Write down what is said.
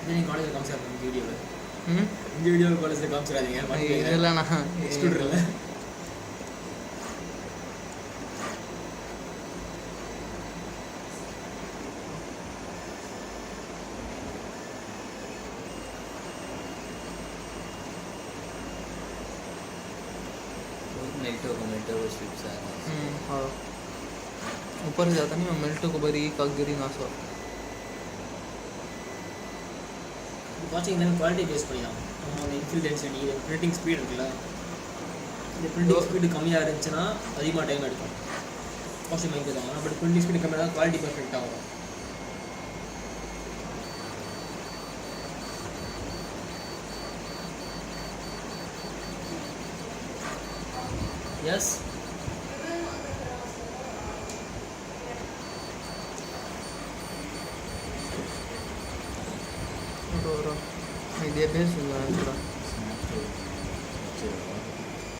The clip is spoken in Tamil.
நீங்கள் காலேஜில் காமிச்சாரு இந்த வீடியோவில். ம் இந்த வீடியோவில் காலேஜில் காமிச்சிடாதீங்க. இதெல்லாம் நான் எக்ஸ்க்ளூடரில் मेल्टो वो स्ट्रिप्स है। हाँ ऊपर से जाता नहीं मैं मेल्टो को बरी कागरी ना सो வாட்சிங் எல்லாமே குவாலிட்டி பேஸ் பண்ணி தான். நம்ம அந்த இன்ஃபில் டென்சிட்டி, பிரிண்டிங் ஸ்பீடு இருக்குல்ல, இந்த பிரிண்டிங் ஸ்பீடு கம்மியாக இருந்துச்சுன்னா அதிகமாக டைம் எடுக்கும். வாஷிங் மைக் தான். பட் பிரிண்டிங் ஸ்பீடு கம்மியாக தான் குவாலிட்டி பர்ஃபெக்டாக வரும். எஸ் இதே பேசுங்க